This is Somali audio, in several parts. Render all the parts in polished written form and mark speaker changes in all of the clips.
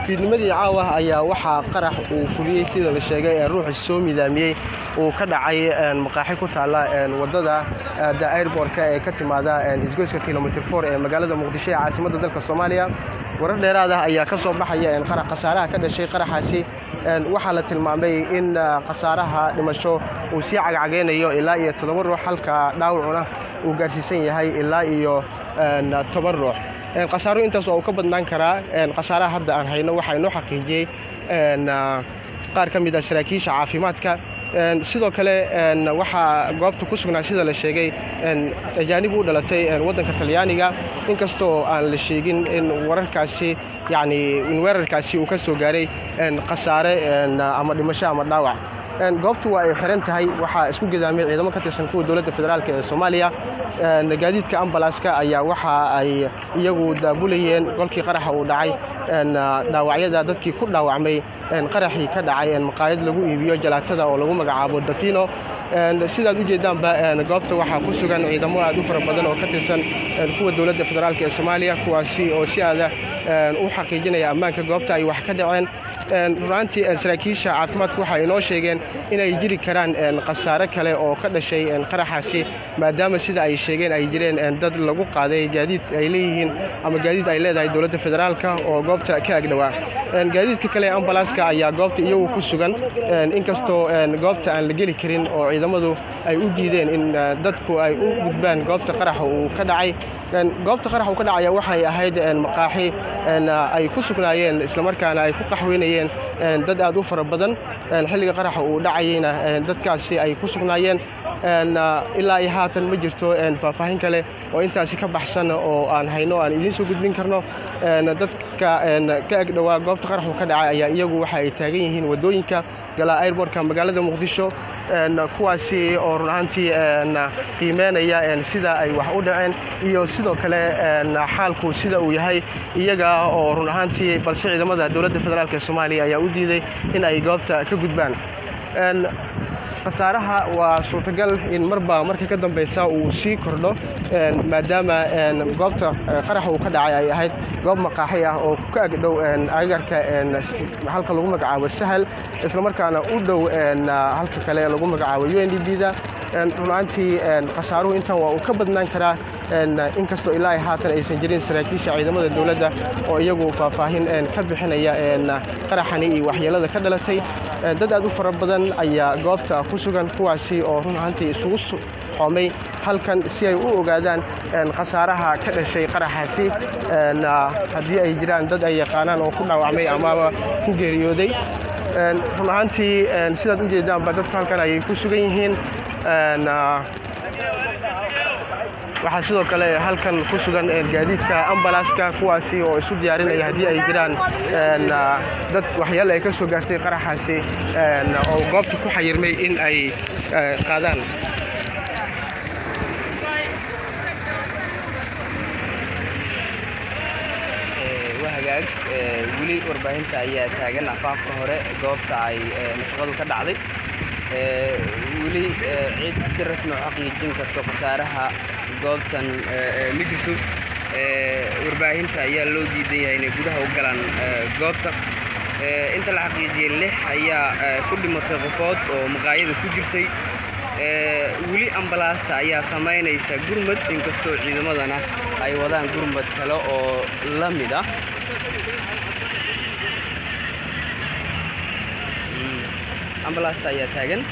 Speaker 1: fiidnimadii caawa ayaa waxaa qarax uu fuliyey sida la sheegay ruuxi soo midaamiyey uu ka dhacay maqaaxi ku taala wadada airportka ee ka timaada isgoyska kilometer 4 ee magaalada muqdisho ee caasimadda dalka Soomaaliya. warar dheeraad ah ayaa ka soo baxaya qarax khasaaraha ka dhashay qaraxaasi. waxaa la tilmaamay in khasaaraha dhimasho uu sii cagcageynayo ilaa iyo 7 ruux halka dhaawacuna uu gaarsiisan yahay ilaa iyo 10 ruux. khasaaro intaas oo ka badnaan karaa khasaaraha hadda aan hayno waxa inoo xaqiijiyay qaar ka mid ah saraakiisha caafimaadka. sidoo kale waxaa goobta ku sugnaa sida la sheegay ajaanib u dhalatay waddanka Talyaaniga inkastoo aan la sheegin in wararkaasi in weerarkaasi uu ka soo gaaray khasaare ama dhimasho ama dhaawac. goobtu waa ay xiran tahay waxaa isku gidaamay ciidamo ka tirsan kuwa dowladda federaalka ee Soomaaliya. gaadiidka ambalaaska ayaa waxa ay iyagu daabulayeen golkii qaraxa uu dhacay dhaawacyada dadkii ku dhaawacmay qaraxii ka dhacay maqaayad lagu iibiyo jalaatada oo lagu magacaabo Dafino. sidaad u jeedaanba goobta waxaa ku sugan ciidamo aad u fara badan oo ka tirsan kuwa dowladda federaalka ee Soomaaliya kuwaasi oo si aad u xaqiijinaya ammaanka goobta ay wax ka dhaceen. runtii saraakiisha caafimaadku waxay inoo sheegeen inay jiri karaan khasaare kale oo ka dhashay qaraxaasi maadaama sida ay sheegeen ay jireen dad lagu qaaday gaadiid ay leeyihiin ama gaadiid ay leedahay dowladda federaalka oo goobta ka agdhawaa. gaadiidka kale ambalaaska ayaa goobta iyagu ku sugan inkastoo goobta aan la geli karin oo ciidamadu ay u diideen in dadku ay u gudbaan goobta qaraxa uu ka dhacay. goobta qaraxa uu ka dhacaya waxay ahayd maqaaxi ay ku sugnaayeen isla markaana ay ku qaxweynayeen dad aad u fara badan. xilliga qaraxa uu dhacayna dadkaasi ay ku sugnaayeen ilaa iyo haatan ma jirto faahfaahin kale oo intaasi ka baxsan oo aan hayno aan idiin soo gudbin karno. dadka ka agdhawaa goobta qaraxa ka dhacay ayaa iyagu waxa ay taagan yihiin wadooyinka gala airportka magaalada Muqdisho kuwaasi oo run ahaantii qiimeynaya sida ay wax u dhaceen iyo sidoo kale xaalku sida uu yahay iyaga oo run ahaantii balse ciidamada dowladda federaalka ee Soomaaliya ayaa u diiday in ay goobta ka gudbaan. khasaaraha waa suurtagal in marka ka dambaysa uu sii kordho maadaama goobta qaraxa uu ka dhacay ay ahayd goob maqaaxi ah oo ka agdhow agagaarka halka lagu magacaabo Sahal isla markaana u dhow halka kale lagu magacaabo UNDP-da. runtii khasaaruhu intan waa uu ka badnaan karaa inkastoo ilaa haatan aysan jirin saraakiisha ciidamada dowladda oo iyagu faahfaahin ka bixinaya qaraxani iyo waxyeelada ka dhalatay. dad aad u fara badan ayaa goobta ku sugan kuwaasi oo run ahaantii isugu qoomay halkan si ay u ogaadaan khasaaraha ka dhashay qaraxaasi haddii ay jiraan dad ay yaqaanaan oo ku dhaawacmay amaba ku geeriyooday. run ahaantii sidaad u jeedaanba dadka halkan ayay ku sugan yihiin. waxaa sidoo kale halkan ku sugan gaadiidka ambalaaska kuwaasi oo isu diyaarinaya haddii ay jiraan dad waxyaalo ay ka soo gaartay qaraxaasi oo goobta ku xayirmay in ay qaadaan.
Speaker 2: hagaag weli warbaahinta ayaa taagan afaafka hore goobta ay shaqadu ka dhacday. weli cid si rasmi ah xaqiijin karto khasaaraha goobtan ma jirto. warbaahinta ayaa loo diidan yahay inay gudaha u galaan goobta. inta la xaqiijiyay 6 ayaa ku dhimatay qofood oo maqaayada ku jirtay. weli ambalaasta ayaa samaynaysa gurmad inkastoo ciidamadana ay wadaan gurmad kale oo la mid ah. ambalaasta ayaa taagan.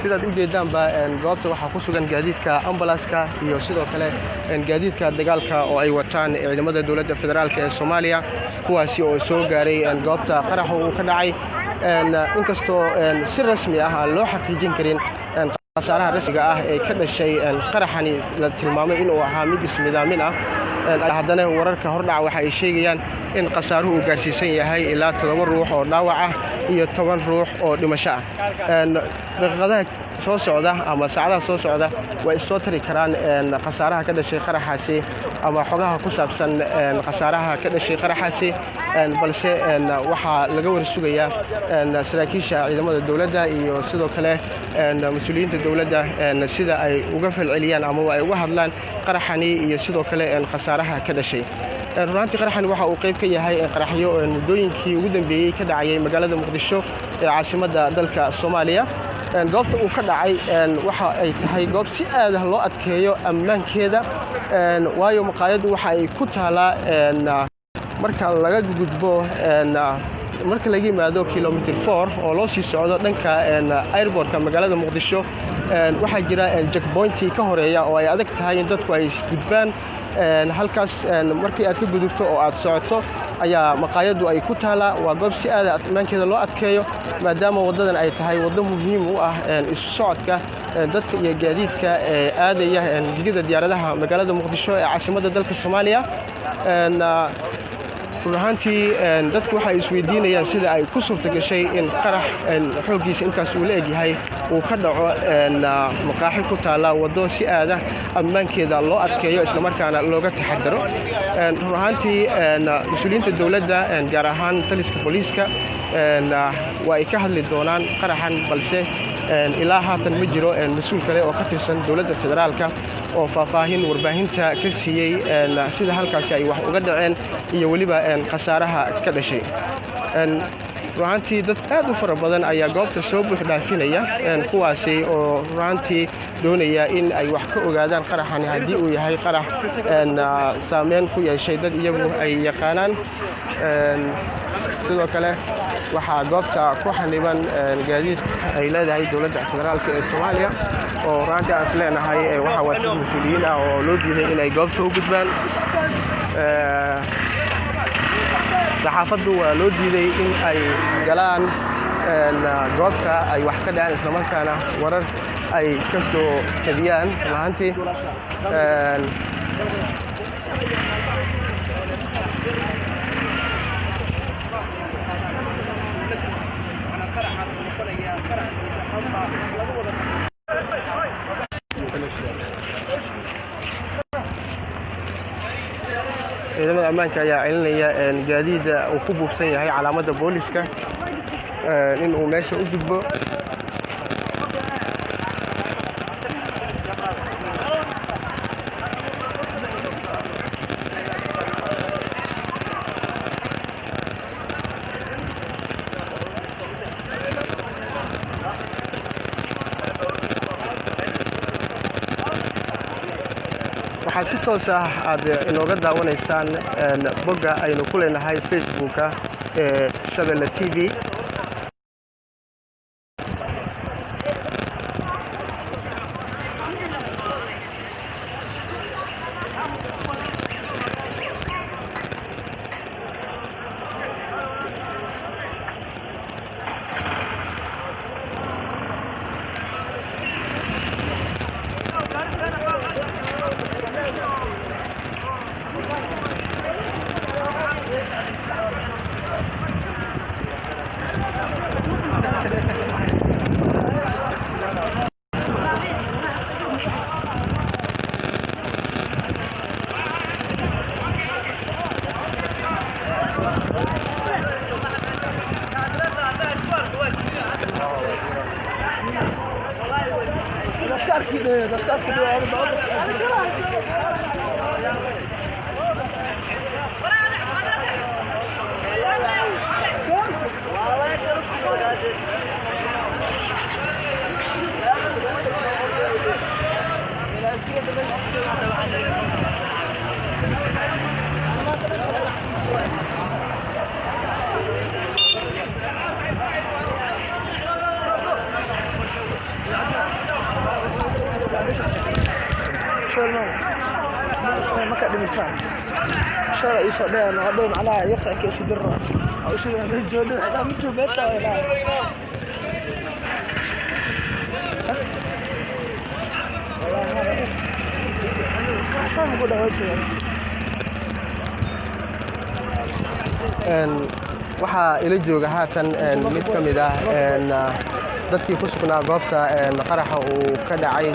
Speaker 1: sidaad u jeedaanba goobta waxaa ku sugan gaadiidka ambalaaska iyo sidoo kale gaadiidka dagaalka oo ay wataan ciidamada dowladda federaalk ee Soomaaliya kuwaasi oo soo gaaray goobta qaraxa uu ka dhacay inkastoo si rasmi ah aan loo xaqiijin karin khasaaraha rasmiga ah ee ka dhashay qaraxani la tilmaamay inuu ahaa mid ismidaamin ah haddana wararka hordhaca waxa ay sheegayaan in khasaaruhu uu gaarsiisan yahay ilaa 7 ruux oo dhaawac ah iyo 10 ruux oo dhimasho ah daqiiqadaha soo socda ama saacadaha soo socda way soo tari karaan khasaaraha ka dhashay qaraxaasi ama xogaha ku saabsan khasaaraha ka dhashay qaraxaasi balse waxaa laga warsugayaa saraakiisha ciidamada dowladda iyo sidoo kale mas'uuliyiinta dowladda sida ay uga falceliyaan ama ay uga hadlaan qaraxani iyo sidoo kale khasaaraha ka dhashay runtii qaraxani waxa uu qayb ka yahay qaraxyo muddooyinkii ugu dambeeyay ka dhacay magaalada Muqdisho ee caasimadda dalka Soomaaliya goobta uu ka dhacay waxa ay tahay goob si aad ah loo adkeeyo ammaankeeda waayo maqaayadu waxa ay ku taalaa marka laga gudbo marka laga yimaado kilomitir 4 oo loo sii socdo dhanka airportka magaalada Muqdisho waxaa jira checkpointi ka horeeya oo ay adag tahay in dadku ay isgudbaan halkaas markii aad ka gudubto oo aad socoto ayaa maqaayadu ay ku taalaa waa goob si aad ammaankeeda loo adkeeyo maadaama wadadan ay tahay wado muhiim u ah isu socodka dadka iyo gaadiidka aadaya digida diyaaradaha magaalada Muqdisho ee caasimadda dalka Soomaaliya ruuxantii dadku waxay isweydiinayaan sida ay ku suurta gashay in qarax xoogiisa intaas uu la egyahay uu ka dhaco maqaaxi ku taala wado si aad ah ammaankeeda loo adkeeyo isla markaana looga taxadaro ruuxantii mas'uuliyiinta dowladda gaar ahaan taliska booliiska waa ay ka hadli doonaan qaraxan balse ilaa haatan ma jiro mas'uul kale oo ka tirsan dowladda federaalka oo faahfaahin warbaahinta ka siiyey sida halkaasi ay wax uga dhaceen iyo weliba khasaaraha ka dhashay ruuxantii dad aad u fara badan ayaa goobta soo buux dhaafinaya kuwaasi oo ruuxantii doonaya in ay wax ka ogaadaan qaraxani haddii uu yahay qarax saameyn ku yeeshay dad iyagu ay yaqaanaan sidoo kale waxaa goobta ku xaniban gaadiid ay leedahay dowladda federaalka ee Soomaaliya oo ruuxantii aan isleenahay waxa wada mas'uuliyiin ah oo loo diiday in ay goobta u gudbaan saxaafaddu waa loo diiday in ay galaan goobta ay wax ka dhacaan isla markaana warar ay ka soo tabiyaan ruuxantii ciidamada ammaanka ayaa celinaya gaadiida uu ku buufsan yahay calaamadda booliska in uu meesha u gudbo waxaad si toos ah aad inooga daawanaysaan bogga aynu ku leenahay facebooka ee Shabeelle TV
Speaker 3: شارع يسوع أنا هذول معناها يسعى كيس درة أو شيء من الجودة هذا متو بيتا ولا أحسن أقول له شيء
Speaker 1: waxaa ila jooga haatan mid ka mid dadkii ku sugnaa goobta qaraxa uu ka dhacay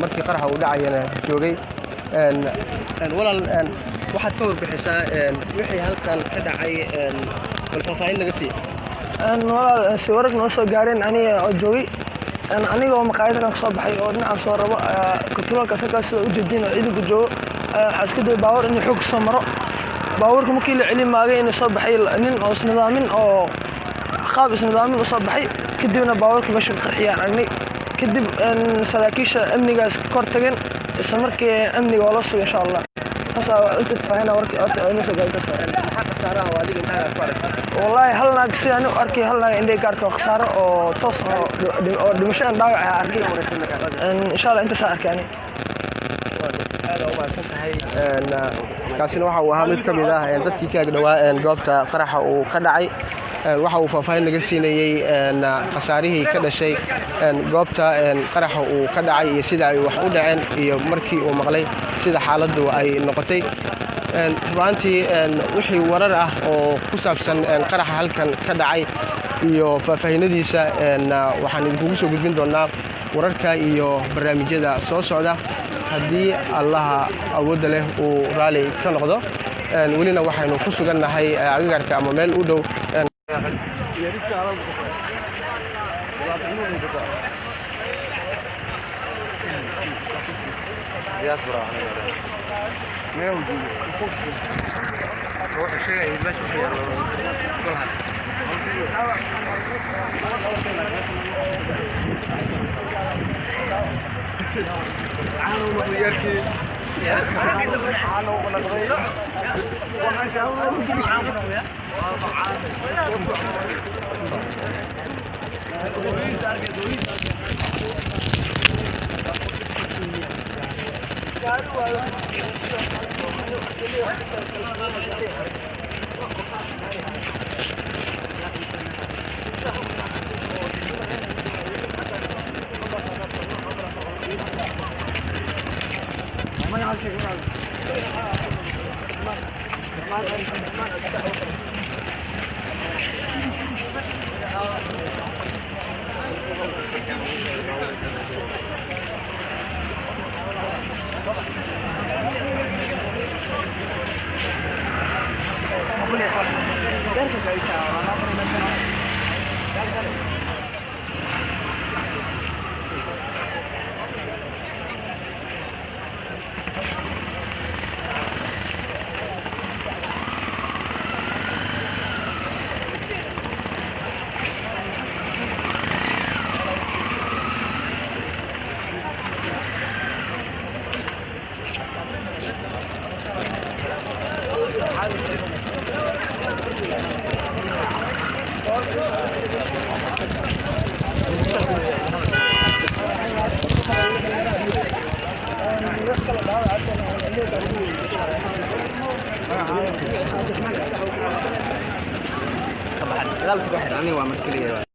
Speaker 1: markii qaraxa uu dhacayna joogay walaal waxaad ka warbixisaa wixii halkan ka dhacay bal faahfaahin naga sii
Speaker 3: walaal si warag noo soo gaareen aniga oo joogay aniga oo maqaayadda ka soo baxay oo dhinaca soo rabo kontaroolka saka soo u jeedin oo ciidanku joogo waxa iska day baawar in xoog soo maro باورك ممكن لعلي ماجي إنه صبح نين أو سنظامين أو خاب سنظامين وصبحي كدبنا باورك باش القرحيان عني كدب إن سلاكيش أمني جالس كورتجن السمرك أمني والله إن شاء الله هسا أنت فهنا ورك أنت قاعد تفهم
Speaker 1: حق سعرها وهذه انتهى فرق
Speaker 3: والله هل ناقصي أنا أركي هل عندي كارت خسارة أو توصل أو دمشق ضايع أركي إن شاء الله أنت سعرك يعني
Speaker 1: kaasina waxa uu ahaa mid ka mid ah dadkii ka dhawaa goobta qaraxa uu ka dhacay waxa uu faahfaahin naga siinayay khasaarihii ka dhashay goobta qaraxa uu ka dhacay iyo sida ay wax u dhaceen iyo markii uu maqlay sida xaaladdu ay noqotay rubaantii wixii warar ah oo ku saabsan qaraxa halkan ka dhacay iyo faahfaahinadiisa waxaan idinkugu soo gudbin doonaa wararka iyo barnaamijyada soo socda haddii allaha awoodda leh uu raali ka noqdo welina waxaynu ku sugannahay agagaarka ama meel u dhow
Speaker 2: طبعا لا بس واحد عني وعملت كده